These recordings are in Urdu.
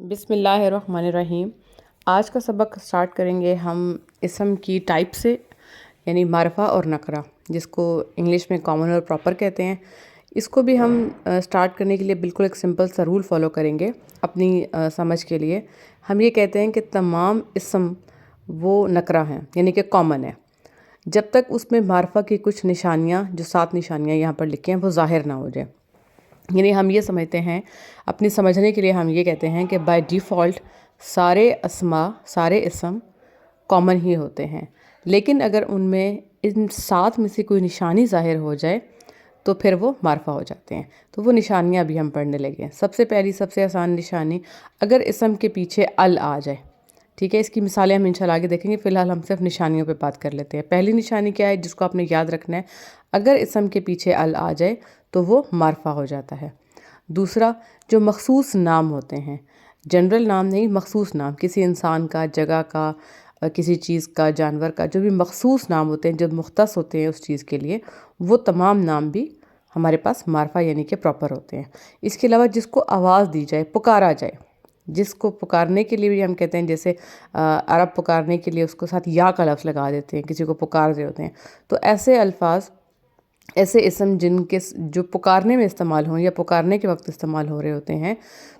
بسم اللہ الرحمن الرحیم۔ آج کا سبق سٹارٹ کریں گے ہم اسم کی ٹائپ سے، یعنی معرفہ اور نکرہ، جس کو انگلش میں کامن اور پراپر کہتے ہیں۔ اس کو بھی ہم سٹارٹ کرنے کے لیے بالکل ایک سمپل سا رول فالو کریں گے اپنی سمجھ کے لیے۔ ہم یہ کہتے ہیں کہ تمام اسم وہ نکرہ ہیں، یعنی کہ کامن ہے، جب تک اس میں معرفہ کی کچھ نشانیاں، جو 7 نشانیاں یہاں پر لکھی ہیں، وہ ظاہر نہ ہو جائے۔ یعنی ہم یہ سمجھتے ہیں، اپنی سمجھنے کے لیے ہم یہ کہتے ہیں کہ بائی ڈیفالٹ سارے اسم کامن ہی ہوتے ہیں، لیکن اگر ان میں ان 7 میں سے کوئی نشانی ظاہر ہو جائے تو پھر وہ معرفہ ہو جاتے ہیں۔ تو وہ نشانیاں بھی ہم پڑھنے لگے ہیں۔ سب سے پہلی، سب سے آسان نشانی، اگر اسم کے پیچھے ال آ جائے، ٹھیک ہے، اس کی مثالیں ہم انشاءاللہ آگے دیکھیں گے، فی الحال ہم صرف نشانیوں پہ بات کر لیتے ہیں۔ پہلی نشانی کیا ہے جس کو آپ نے یاد رکھنا ہے؟ اگر اسم کے پیچھے ال آ جائے تو وہ معرفہ ہو جاتا ہے۔ دوسرا، جو مخصوص نام ہوتے ہیں، جنرل نام نہیں، مخصوص نام، کسی انسان کا، جگہ کا، کسی چیز کا، جانور کا، جو بھی مخصوص نام ہوتے ہیں، جو مختص ہوتے ہیں اس چیز کے لیے، وہ تمام نام بھی ہمارے پاس معرفہ یعنی کہ پراپر ہوتے ہیں۔ اس کے علاوہ جس کو آواز دی جائے، پکارا جائے، جس کو پکارنے کے لیے بھی ہم کہتے ہیں، جیسے عرب پکارنے کے لیے اس کو ساتھ یا کا لفظ لگا دیتے ہیں، کسی کو پکار رہے ہوتے ہیں، تو ایسے الفاظ، ایسے اسم جو پکارنے میں استعمال ہوں یا پکارنے کے وقت استعمال ہو رہے ہوتے ہیں،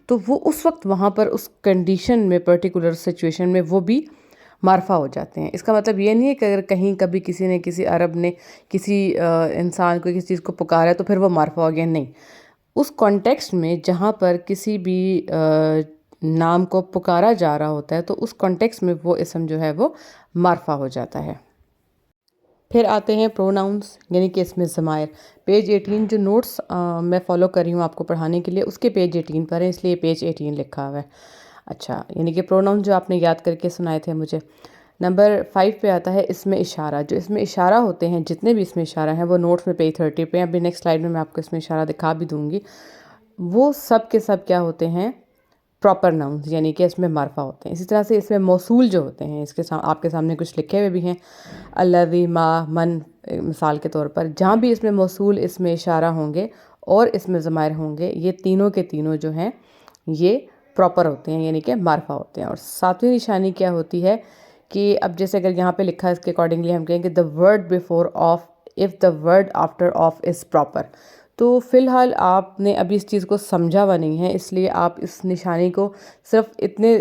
تو وہ اس وقت وہاں پر اس کنڈیشن میں، پرٹیکولر سچویشن میں وہ بھی معرفہ ہو جاتے ہیں۔ اس کا مطلب یہ نہیں ہے کہ اگر کہیں کبھی کسی عرب نے کسی انسان کو، کسی چیز کو پکارا تو پھر وہ معرفہ ہو گیا، نہیں۔ اس کانٹیکسٹ میں جہاں پر کسی بھی نام کو پکارا جا رہا ہوتا ہے، تو اس کانٹیکسٹ میں وہ اسم جو ہے وہ معرفہ ہو جاتا ہے۔ پھر آتے ہیں پروناؤنس، یعنی کہ اس میں ضمائر۔ پیج 18 جو نوٹس میں فالو کر رہی ہوں آپ کو پڑھانے کے لیے، اس کے پیج 18 پر ہیں، اس لیے پیج 18 لکھا ہوا ہے۔ اچھا، یعنی کہ پروناؤنس جو آپ نے یاد کر کے سنائے تھے مجھے۔ نمبر 5 پہ آتا ہے اسم اشارہ۔ جو اسم اشارہ ہوتے ہیں، جتنے بھی اسم اشارہ ہیں، وہ نوٹس میں پیج 30 پہ ہیں۔ ابھی نیکسٹ سلائیڈ میں آپ کو اسم اشارہ دکھا بھی دوں گی۔ وہ سب کے سب کیا ہوتے ہیں؟ پراپر ناؤنز، یعنی کہ اس میں معرفہ ہوتے ہیں۔ اسی طرح سے اس میں موصول جو ہوتے ہیں، آپ کے سامنے کچھ لکھے ہوئے بھی ہیں، الذی، ما، من، مثال کے طور پر، جہاں بھی اس میں موصول، اس میں اشارہ ہوں گے اور اس میں ضمائر ہوں گے، یہ تینوں کے تینوں جو ہیں یہ پراپر ہوتے ہیں، یعنی کہ معرفہ ہوتے ہیں۔ اور 7ویں نشانی کیا ہوتی ہے کہ اب جیسے اگر یہاں پہ لکھا ہے، اس کے اکارڈنگلی ہم کہیں گے the word before of if the word after of is proper۔ تو فی الحال آپ نے ابھی اس چیز کو سمجھا ہوا نہیں ہے، اس لیے آپ اس نشانی کو صرف اتنے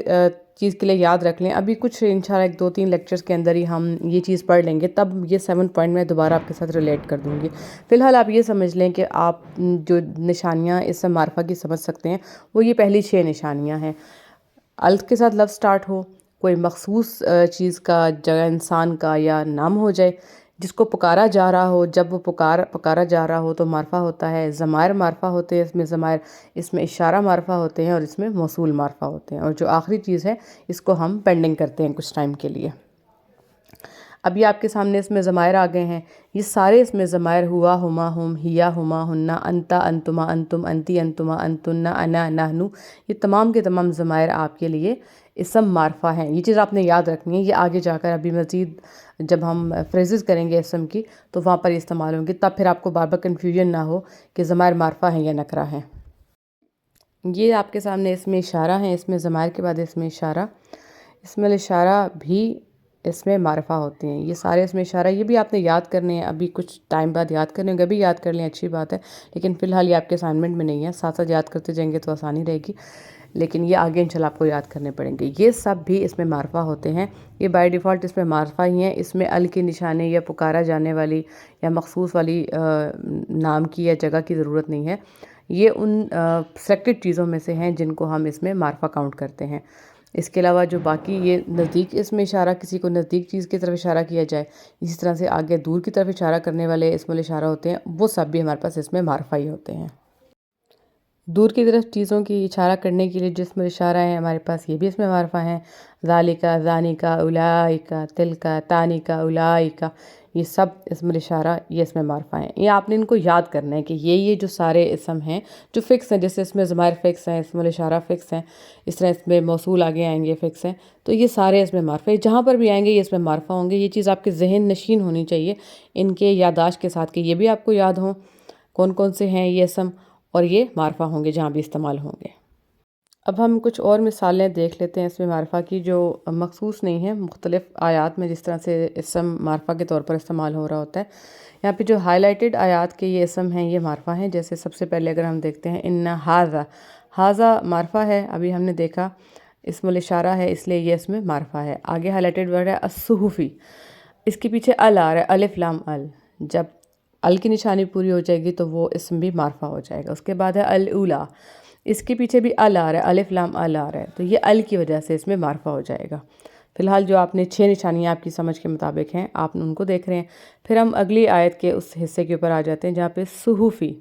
چیز کے لیے یاد رکھ لیں۔ ابھی کچھ انشاءاللہ 2-3 لیکچرز کے اندر ہی ہم یہ چیز پڑھ لیں گے، تب یہ 7 پوائنٹ میں دوبارہ آپ کے ساتھ ریلیٹ کر دوں گی۔ فی الحال آپ یہ سمجھ لیں کہ آپ جو نشانیاں اس سے معرفہ کی سمجھ سکتے ہیں، وہ یہ پہلی 6 نشانیاں ہیں۔ الف کے ساتھ لفظ سٹارٹ ہو، کوئی مخصوص چیز کا، جگہ، انسان کا یا نام ہو جائے، جس کو پکارا جا رہا ہو، جب وہ پکارا جا رہا ہو تو معرفہ ہوتا ہے۔ ضمائر معرفہ ہوتے ہیں، اس میں ضمائر، اس میں اشارہ معرفہ ہوتے ہیں، اور اس میں موصول معرفہ ہوتے ہیں۔ اور جو آخری چیز ہے، اس کو ہم پینڈنگ کرتے ہیں کچھ ٹائم کے لیے۔ اب یہ آپ کے سامنے اس میں ضمائر آ گئے ہیں۔ یہ سارے اس میں ضمائر، ہوا، ہما، ہم، ہیا، ہما، ہننا، انتا، انتما، انتم، انتی، انتما، انتن، انا، نحنو، یہ تمام کے تمام ضمائر آپ کے لیے اسم معرفہ ہیں۔ یہ چیز آپ نے یاد رکھنی ہے، یہ آگے جا کر ابھی مزید جب ہم فریزز کریں گے اسم کی تو وہاں پر استعمال ہوں گے، تب پھر آپ کو بار بار کنفیوژن نہ ہو کہ ضمائر معرفہ ہیں یا نکرہ ہیں۔ یہ آپ کے سامنے اس میں اشارہ ہیں، اس میں ضمائر کے بعد اس میں اشارہ۔ اس میں اشارہ بھی اس میں معرفہ ہوتے ہیں۔ یہ سارے اس میں اشارہ، یہ بھی آپ نے یاد کرنے ہیں، ابھی کچھ ٹائم بعد یاد کرنے ہوں گے، ابھی یاد کر لیں اچھی بات ہے، لیکن فی الحال یہ آپ کے اسائنمنٹ میں نہیں ہے، ساتھ ساتھ یاد کرتے جائیں گے تو آسانی رہے گی، لیکن یہ آگے انشاءاللہ آپ کو یاد کرنے پڑیں گے۔ یہ سب بھی اس میں معرفہ ہوتے ہیں، یہ بائی ڈیفالٹ اس میں معرفہ ہی ہیں۔ اس میں ال کی نشانی یا پکارا جانے والی یا مخصوص والی نام کی یا جگہ کی ضرورت نہیں ہے۔ یہ ان سلیکٹڈ چیزوں میں سے ہیں جن کو ہم اس میں معرفہ کاؤنٹ کرتے ہیں۔ اس کے علاوہ جو باقی یہ نزدیک اس میں اشارہ، کسی کو نزدیک چیز کی طرف اشارہ کیا جائے، اسی طرح سے آگے دور کی طرف اشارہ کرنے والے اسم الاشارہ ہوتے ہیں، وہ سب بھی ہمارے پاس اس میں معرفہ ہی ہوتے ہیں۔ دور کی طرف چیزوں کی اشارہ کرنے کے لیے جسم اشارہ ہیں ہمارے پاس، یہ بھی اس میں معرفہ ہیں۔ ذالکا، ذانکا، اولائکا، تلکا، تانکا، اولائکا، یہ سب اسم الاشارہ، یہ اس میں معرفہ ہیں۔ یہ آپ نے ان کو یاد کرنا ہے کہ یہ جو سارے اسم ہیں جو فکس ہیں، جیسے اس میں ضمائر فکس ہیں، اسم الاشارہ فکس ہیں، اس طرح اس میں موصول آگے آئیں گے فکس ہیں، تو یہ سارے اس میں معرفہ ہیں، جہاں پر بھی آئیں گے یہ اس میں معرفہ ہوں گے۔ یہ چیز آپ کے ذہن نشین ہونی چاہیے ان کے یادداشت کے ساتھ، کہ یہ بھی آپ کو یاد ہوں کون کون سے ہیں یہ اسم، اور یہ معرفہ ہوں گے جہاں بھی استعمال ہوں گے۔ اب ہم کچھ اور مثالیں دیکھ لیتے ہیں اس میں معرفہ کی جو مخصوص نہیں ہیں، مختلف آیات میں جس طرح سے اسم معرفہ کے طور پر استعمال ہو رہا ہوتا ہے۔ یہاں پہ جو ہائی لائٹڈ آیات کے یہ اسم ہیں یہ معرفہ ہیں، جیسے سب سے پہلے اگر ہم دیکھتے ہیں ان ھذا، ھذا معرفہ ہے، ابھی ہم نے دیکھا اسم الاشارہ ہے اس لیے یہ اس میں معرفہ ہے۔ آگے ہائی لائٹڈ ورڈ ہے الصحفی، اس کے پیچھے ال آ رہا ہے، الف لام ال، جب ال کی نشانی پوری ہو جائے گی تو وہ اسم بھی معرفہ ہو جائے گا۔ اس کے بعد ہے الاولیٰ، اس کے پیچھے بھی ال آ رہا ہے، الف لام ال آ رہا ہے، تو یہ ال کی وجہ سے اس میں معرفہ ہو جائے گا۔ فی الحال جو آپ نے 6 نشانیاں آپ کی سمجھ کے مطابق ہیں آپ ان کو دیکھ رہے ہیں۔ پھر ہم اگلی آیت کے اس حصے کے اوپر آ جاتے ہیں جہاں پہ صحفی۔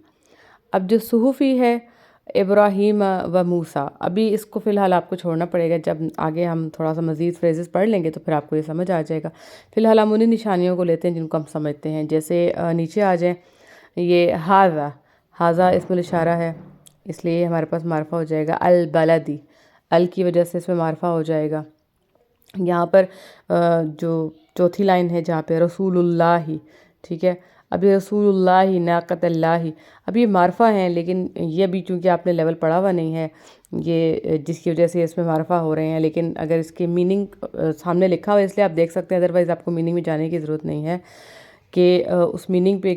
اب جو صحفی ہے ابراہیم و موسیٰ، ابھی اس کو فی الحال آپ کو چھوڑنا پڑے گا، جب آگے ہم تھوڑا سا مزید فریزز پڑھ لیں گے تو پھر آپ کو یہ سمجھ آ جائے گا۔ فی الحال ہم انہیں نشانیوں کو لیتے ہیں جن کو ہم سمجھتے ہیں، جیسے نیچے آ جائیں، یہ ھذا، ھذا اسم الاشارہ ہے اس لیے یہ ہمارے پاس معرفہ ہو جائے گا۔ البلدی، ال کی وجہ سے اس میں معرفہ ہو جائے گا۔ یہاں پر جو چوتھی لائن ہے جہاں پہ رسول اللہ، ٹھیک ہے، اب یہ رسول اللہ ناقۃ اللہ، اب یہ معرفہ ہیں لیکن یہ بھی چونکہ آپ نے لیول پڑھا ہوا نہیں ہے، یہ جس کی وجہ سے اس میں معرفہ ہو رہے ہیں، لیکن اگر اس کے میننگ سامنے لکھا ہوا ہے اس لیے آپ دیکھ سکتے ہیں، ادروائز آپ کو میننگ میں جانے کی ضرورت نہیں ہے کہ اس میننگ پہ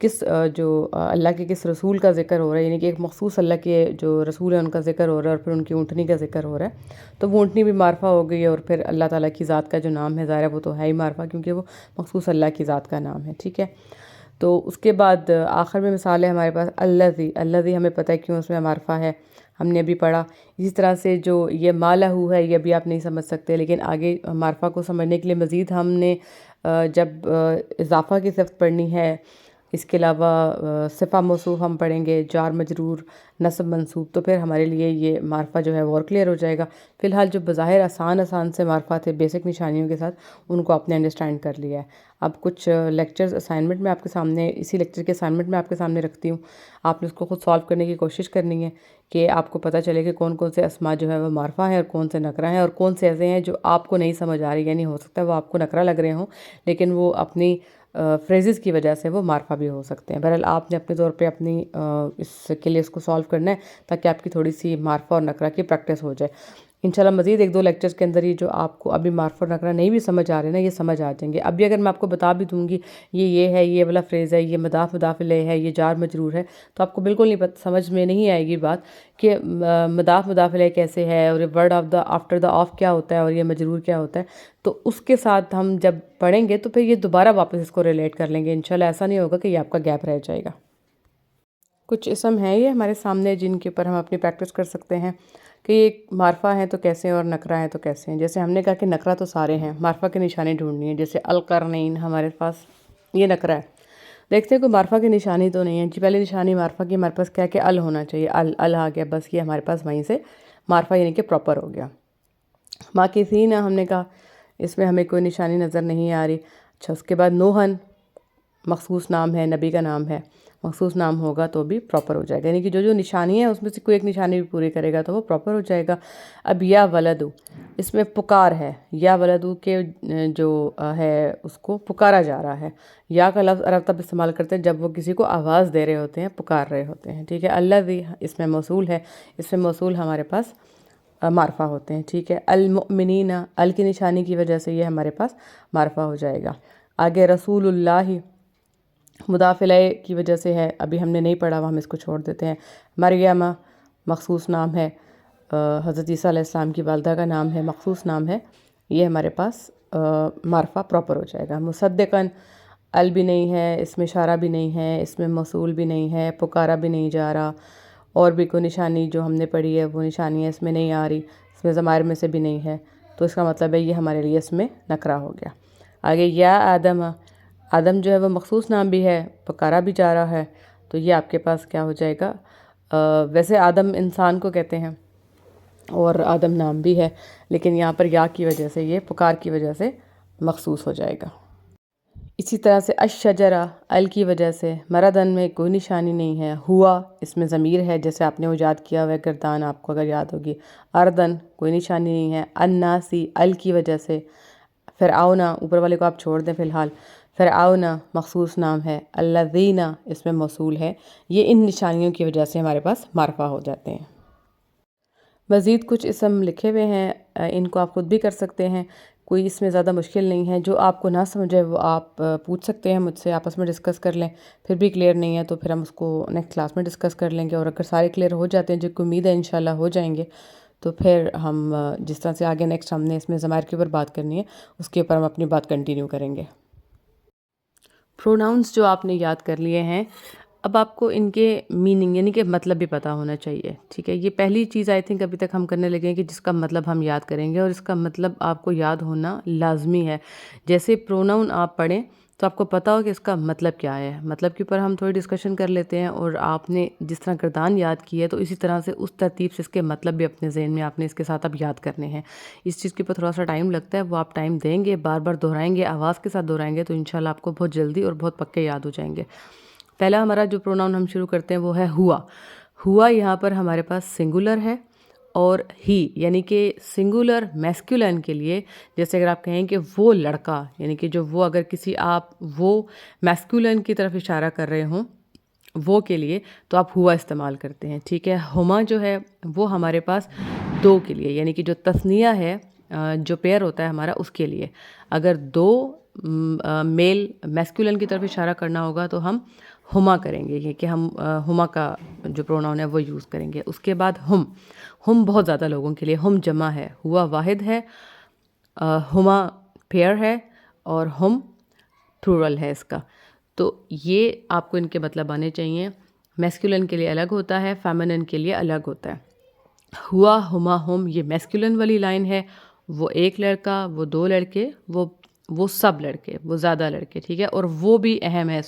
کس جو اللہ کے کس رسول کا ذکر ہو رہا ہے، یعنی کہ ایک مخصوص اللہ کے جو رسول ہیں ان کا ذکر ہو رہا ہے اور پھر ان کی اونٹنی کا ذکر ہو رہا ہے، تو وہ اونٹنی بھی معرفہ ہو گئی ہے، اور پھر اللہ تعالیٰ کی ذات کا جو نام ہے ظاہر ہے وہ تو ہے ہی معرفہ کیونکہ وہ مخصوص اللہ کی ذات کا نام ہے، ٹھیک ہے۔ تو اس کے بعد آخر میں مثال ہے ہمارے پاس الذی، الذی ہمیں پتہ ہے کیوں اس میں معرفہ ہے، ہم نے ابھی پڑھا۔ اسی طرح سے جو یہ ما لہ ہے یہ بھی آپ نہیں سمجھ سکتے، لیکن آگے معرفہ کو سمجھنے کے لیے مزید ہم نے جب اضافہ کی صفت پڑھنی ہے، اس کے علاوہ صفہ موصوف ہم پڑھیں گے، جار مجرور، نصب منصوب، تو پھر ہمارے لیے یہ معرفہ جو ہے وہ اور کلیئر ہو جائے گا۔ فی الحال جو بظاہر آسان سے معرفہ تھے بیسک نشانیوں کے ساتھ، ان کو آپ نے انڈرسٹینڈ کر لیا ہے۔ اب کچھ لیکچرز اسائنمنٹ میں آپ کے سامنے، اسی لیکچر کے اسائنمنٹ میں آپ کے سامنے رکھتی ہوں، آپ نے اس کو خود سالو کرنے کی کوشش کرنی ہے کہ آپ کو پتہ چلے کہ کون کون سے اسما جو ہے وہ معرفہ ہیں اور کون سے نکرہ ہیں، اور کون سے ایسے ہیں جو آپ کو نہیں سمجھ آ رہی، یعنی ہو سکتا ہے وہ آپ کو نکرہ لگ رہے ہوں لیکن وہ اپنی فریزز کی وجہ سے وہ معرفہ بھی ہو سکتے ہیں۔ بہرحال آپ نے اپنے طور پہ اپنی اس کے لیے اس کو سالو کرنا ہے تاکہ آپ کی تھوڑی سی معرفہ اور نکرہ کی پریکٹس ہو جائے۔ انشاءاللہ مزید 1-2 لیکچرز کے اندر ہی جو آپ کو ابھی معرفہ اور نکرہ نہیں بھی سمجھ آ رہے نا، یہ سمجھ آ جائیں گے۔ ابھی اگر میں آپ کو بتا بھی دوں گی یہ ہے، یہ والا فریز ہے، یہ مضاف مضاف الیہ ہے، یہ جار مجرور ہے، تو آپ کو بالکل نہیں سمجھ میں نہیں آئے گی بات کہ مضاف مضاف الیہ کیسے ہے، اور یہ ورڈ آفٹر دا آف کیا ہوتا ہے، اور یہ مجرور کیا ہوتا ہے۔ تو اس کے ساتھ ہم جب پڑھیں گے تو پھر یہ دوبارہ واپس اس کو ریلیٹ کر لیں گے انشاءاللہ، ایسا نہیں ہوگا کہ یہ آپ کا گیپ رہ جائے گا۔ کچھ اسم ہیں یہ ہمارے سامنے جن کے اوپر ہم اپنی پریکٹس کر سکتے ہیں کہ یہ معرفہ ہیں تو کیسے ہیں اور نکرہ ہیں تو کیسے ہیں۔ جیسے ہم نے کہا کہ نکرہ تو سارے ہیں، معرفہ کی نشانی ڈھونڈنی ہے، جیسے القرنین ہمارے پاس یہ نکرہ ہے، دیکھتے ہیں کوئی معرفہ کی نشانی تو نہیں ہے جی۔ پہلی نشانی معرفہ کی ہمارے پاس کیا کہ ال ہونا چاہیے، ال آ گیا، بس یہ ہمارے پاس وہیں سے معرفہ یعنی کہ پراپر ہو گیا۔ ماکثین ہم نے کہا اس میں ہمیں کوئی نشانی نظر نہیں آ رہی۔ اچھا، اس کے بعد نوحن مخصوص نام ہے، نبی کا نام ہے، مخصوص نام ہوگا تو بھی پراپر ہو جائے گا، یعنی کہ جو نشانی ہے اس میں سے کوئی ایک نشانی بھی پوری کرے گا تو وہ پراپر ہو جائے گا۔ اب یا ولدو، اس میں پکار ہے، یا ولدو کے جو ہے اس کو پکارا جا رہا ہے۔ یا کا لفظ عرب تب استعمال کرتے ہیں جب وہ کسی کو آواز دے رہے ہوتے ہیں، پکار رہے ہوتے ہیں، ٹھیک ہے۔ الذی اس میں موصول ہے، اس میں موصول ہمارے پاس معرفہ ہوتے ہیں، ٹھیک ہے۔ المؤمنین، ال کی نشانی کی وجہ سے یہ ہمارے پاس معرفہ ہو جائے گا۔ آگے رسول اللہ مضاف الیہ کی وجہ سے ہے، ابھی ہم نے نہیں پڑھا ہوا، ہم اس کو چھوڑ دیتے ہیں۔ مریم مخصوص نام ہے، حضرت عیسیٰ علیہ السلام کی والدہ کا نام ہے، مخصوص نام ہے، یہ ہمارے پاس معرفہ پراپر ہو جائے گا۔ مصدقاً ال بھی نہیں ہے، اس میں اشارہ بھی نہیں ہے، اس میں موصول بھی نہیں ہے، پکارا بھی نہیں جا رہا، اور بھی کوئی نشانی جو ہم نے پڑھی ہے وہ نشانی اس میں نہیں آ رہی، اس میں ضمائر میں سے بھی نہیں ہے، تو اس کا مطلب ہے یہ ہمارے لیے اس میں نکرہ ہو گیا۔ آگے یا آدم، آدم جو ہے وہ مخصوص نام بھی ہے، پکارا بھی جا رہا ہے، تو یہ آپ کے پاس کیا ہو جائے گا۔ ویسے آدم انسان کو کہتے ہیں اور آدم نام بھی ہے، لیکن یہاں پر یا کی وجہ سے یہ پکار کی وجہ سے مخصوص ہو جائے گا۔ اسی طرح سے الشجرہ ال کی وجہ سے، مردن میں کوئی نشانی نہیں ہے، ہوا اس میں ضمیر ہے جیسے آپ نے وہ یاد کیا ہوا ہے گردان، آپ کو اگر یاد ہوگی۔ اردن کوئی نشانی نہیں ہے، الناسی ال کی وجہ سے۔ فرعون اوپر والے کو آپ چھوڑ دیں فی الحال، فرعون مخصوص نام ہے، الذین اس میں موصول ہے، یہ ان نشانیوں کی وجہ سے ہمارے پاس معرفہ ہو جاتے ہیں۔ مزید کچھ اسم لکھے ہوئے ہیں، ان کو آپ خود بھی کر سکتے ہیں، کوئی اس میں زیادہ مشکل نہیں ہے۔ جو آپ کو نہ سمجھے وہ آپ پوچھ سکتے ہیں مجھ سے، آپس میں ڈسکس کر لیں، پھر بھی کلیئر نہیں ہے تو پھر ہم اس کو نیکسٹ کلاس میں ڈسکس کر لیں گے، اور اگر سارے کلیئر ہو جاتے ہیں، جو کہ امید ہے انشاءاللہ ہو جائیں گے، تو پھر ہم جس طرح سے آگے نیکسٹ ہم نے اس میں ضمائر کے اوپر بات کرنی ہے، اس کے اوپر ہم اپنی بات کنٹینیو کریں گے۔ پروناؤنس جو آپ نے یاد کر لیے ہیں، اب آپ کو ان کے میننگ یعنی کہ مطلب بھی پتہ ہونا چاہیے، ٹھیک ہے؟ یہ پہلی چیز آئی تھنک ابھی تک ہم کرنے لگے ہیں کہ جس کا مطلب ہم یاد کریں گے، اور اس کا مطلب آپ کو یاد ہونا لازمی ہے۔ جیسے پروناؤن آپ پڑھیں تو آپ کو پتہ ہو کہ اس کا مطلب کیا ہے، مطلب کے اوپر ہم تھوڑی ڈسکشن کر لیتے ہیں، اور آپ نے جس طرح گردان یاد کی ہے تو اسی طرح سے اس ترتیب سے اس کے مطلب بھی اپنے ذہن میں آپ نے اس کے ساتھ اب یاد کرنے ہیں۔ اس چیز کے اوپر تھوڑا سا ٹائم لگتا ہے، وہ آپ ٹائم دیں گے، بار بار دہرائیں گے، آواز کے ساتھ دہرائیں گے، تو انشاءاللہ آپ کو بہت جلدی اور بہت پکے یاد ہو جائیں گے۔ پہلا ہمارا جو پروناؤن ہم شروع کرتے ہیں وہ ہے ہوا۔ ہوا یہاں پر ہمارے پاس سنگولر ہے، اور ہی یعنی کہ سنگولر میسکولن کے لیے، جیسے اگر آپ کہیں کہ وہ لڑکا، یعنی کہ جو وہ، اگر کسی آپ وہ میسکولن کی طرف اشارہ کر رہے ہوں وہ کے لیے، تو آپ ہوا استعمال کرتے ہیں، ٹھیک ہے؟ ہما جو ہے وہ ہمارے پاس دو کے لیے، یعنی کہ جو تثنیہ ہے، جو پیئر ہوتا ہے ہمارا، اس کے لیے اگر دو میل میسکولن کی طرف اشارہ کرنا ہوگا تو ہم ہما کریں گے، یہ کہ ہم ہما کا جو پروناؤن ہے وہ یوز کریں گے۔ اس کے بعد ہم بہت زیادہ لوگوں کے لیے، ہم جمع ہے، ہوا واحد ہے، ہما پیئر ہے، اور ہم پلورل ہے اس کا۔ تو یہ آپ کو ان کے مطلب آنے چاہیے۔ میسکولن کے لیے الگ ہوتا ہے، فیمنن کے لیے الگ ہوتا ہے۔ ہوا، ہما، ہم، یہ میسکولن والی لائن ہے، وہ ایک لڑکا، وہ دو لڑکے، وہ سب لڑکے، وہ زیادہ لڑکے، ٹھیک ہے؟ اور وہ بھی اہم ہے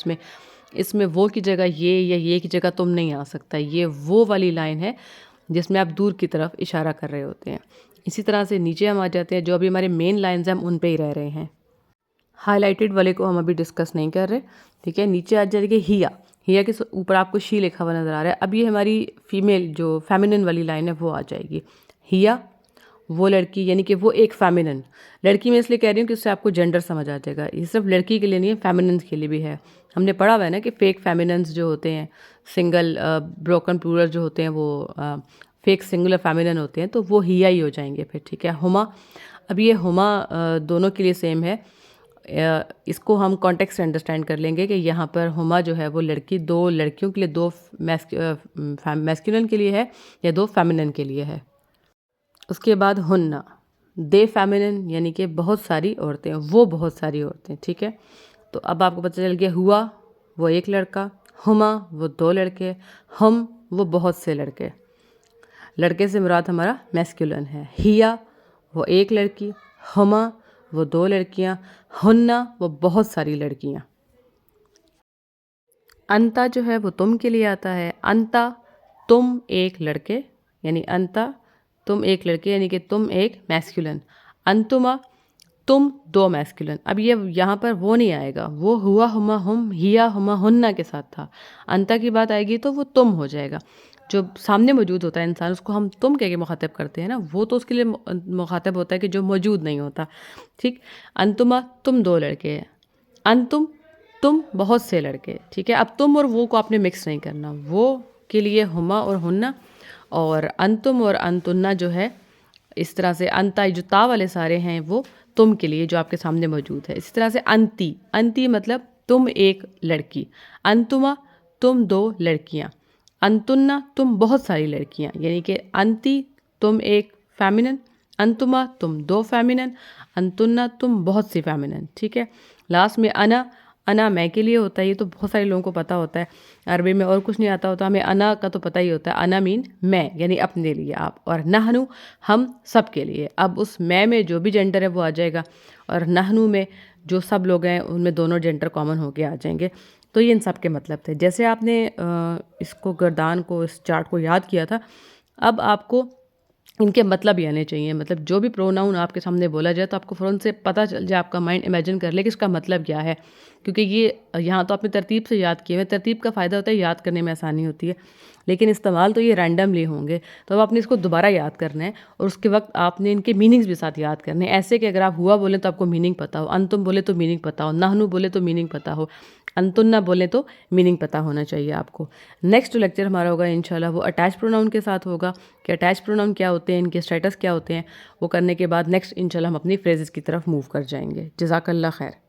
اس میں وہ کی جگہ یہ یا یہ کی جگہ تم نہیں آ سکتا، یہ وہ والی لائن ہے جس میں آپ دور کی طرف اشارہ کر رہے ہوتے ہیں۔ اسی طرح سے نیچے ہم آ جاتے ہیں، جو ابھی ہمارے مین لائنز ہیں ہم ان پہ ہی رہ رہے ہیں، ہائی لائٹڈ والے کو ہم ابھی ڈسکس نہیں کر رہے، ٹھیک ہے؟ نیچے آ جائے گی ہیا کے اوپر آپ کو شی لکھا ہوا نظر آ رہا ہے، اب یہ ہماری فیمیل جو فیمنن والی لائن ہے وہ آ جائے گی۔ ہیا وہ لڑکی، یعنی کہ وہ ایک فیمنن لڑکی، میں اس لیے کہہ رہی ہوں کہ اس سے آپ کو جینڈر سمجھ آ جائے گا، یہ صرف لڑکی کے لیے نہیں ہے، فیمننز کے لیے بھی ہے۔ ہم نے پڑھا ہوا ہے نا کہ فیک فیمننز جو ہوتے ہیں، سنگل بروکن پلورل جو ہوتے ہیں، وہ فیک سنگولر فیمنن ہوتے ہیں، تو وہ ہیا ہی ہو جائیں گے پھر، ٹھیک ہے؟ ہما، اب یہ ہما دونوں کے لیے سیم ہے، اس کو ہم کانٹیکسٹ انڈرسٹینڈ کر لیں گے کہ یہاں پر ہما جو ہے وہ لڑکی، دو لڑکیوں کے لیے، دو میسکولن کے لیے ہے یا دو فیمنن کے لیے ہے۔ اس کے بعد ہننا، دے فیمنن یعنی کہ بہت ساری عورتیں، وہ بہت ساری عورتیں، ٹھیک ہے؟ تو اب آپ کو پتہ چل گیا، ہوا وہ ایک لڑکا، ہما وہ دو لڑکے، ہم وہ بہت سے لڑکے۔ لڑکے سے مراد ہمارا میسکولن ہے۔ ہیا وہ ایک لڑکی، ہما وہ دو لڑکیاں، ہننا وہ بہت ساری لڑکیاں۔ انتا جو ہے وہ تم کے لیے آتا ہے، انتا تم ایک لڑکے، یعنی انتا تم ایک لڑکے، یعنی کہ تم ایک میسکولن۔ انتما تم دو میسکولن۔ اب یہ یہاں پر وہ نہیں آئے گا، وہ ہوا، ہما، ہم، ہیا، ہما، ہننا کے ساتھ تھا، انتا کی بات آئے گی تو وہ تم ہو جائے گا۔ جو سامنے موجود ہوتا ہے انسان، اس کو ہم تم کہہ کے مخاطب کرتے ہیں نا، وہ تو اس کے لیے مخاطب ہوتا ہے کہ جو موجود نہیں ہوتا، ٹھیک؟ انتما تم دو لڑکے، انتم تم بہت سے لڑکے، ٹھیک ہے؟ اب تم اور وہ کو آپ نے مکس نہیں کرنا، وہ کے لیے ہما اور ہننا، اور انتم اور انتنا جو ہے اس طرح سے، انتا جو تا والے سارے ہیں وہ تم کے لیے جو آپ کے سامنے موجود ہے۔ اسی طرح سے انتی مطلب تم ایک لڑکی، انتما تم دو لڑکیاں، انتنا تم بہت ساری لڑکیاں، یعنی کہ انتی تم ایک فیمنن، انتما تم دو فیمنن، انتنا تم بہت سی فیمنن، ٹھیک ہے؟ لاسٹ میں انا میں کے لیے ہوتا ہے، یہ تو بہت سارے لوگوں کو پتہ ہوتا ہے، عربی میں اور کچھ نہیں آتا ہوتا، ہمیں انا کا تو پتہ ہی ہوتا ہے، انا مین میں، یعنی اپنے لیے آپ، اور نحنو ہم سب کے لیے۔ اب اس میں جو بھی جینڈر ہے وہ آ جائے گا، اور نحنو میں جو سب لوگ ہیں ان میں دونوں جینڈر کامن ہو کے آ جائیں گے۔ تو یہ ان سب کے مطلب تھے۔ جیسے آپ نے اس کو گردان کو، اس چارٹ کو یاد کیا تھا، اب آپ کو ان کے مطلب ہی آنے چاہیے، مطلب جو بھی پروناؤن آپ کے سامنے بولا جائے تو آپ کو فوراً سے پتہ چل جائے، آپ کا مائنڈ امیجن کر لے کہ اس کا مطلب کیا ہے، کیونکہ یہ یہاں تو آپ نے ترتیب سے یاد کیے ہوئے، ترتیب کا فائدہ ہوتا ہے یاد کرنے میں آسانی ہوتی ہے، لیکن استعمال تو یہ رینڈملی ہوں گے، تو اب آپ نے اس کو دوبارہ یاد کرنا ہے، اور اس کے وقت آپ نے ان کے میننگز بھی ساتھ یاد کرنے ہیں، ایسے کہ اگر آپ ہوا بولیں تو آپ کو میننگ پتہ ہو، انتم بولے تو میننگ پتہ ہو، نحنو بولے تو میننگ پتہ ہو، انتن نہ بولیں تو میننگ پتہ ہونا چاہیے آپ کو. نیکسٹ جو لیکچر ہمارا ہوگا انشاءاللہ وہ اٹیچ پروناؤن کے ساتھ ہوگا کہ اٹیچ پروناؤن کیا ہوتے ہیں, ان کے اسٹیٹس کیا ہوتے ہیں. وہ کرنے کے بعد نیکسٹ انشاءاللہ ہم اپنی فریزز کی طرف موو کر جائیں گے. جزاک اللہ خیر.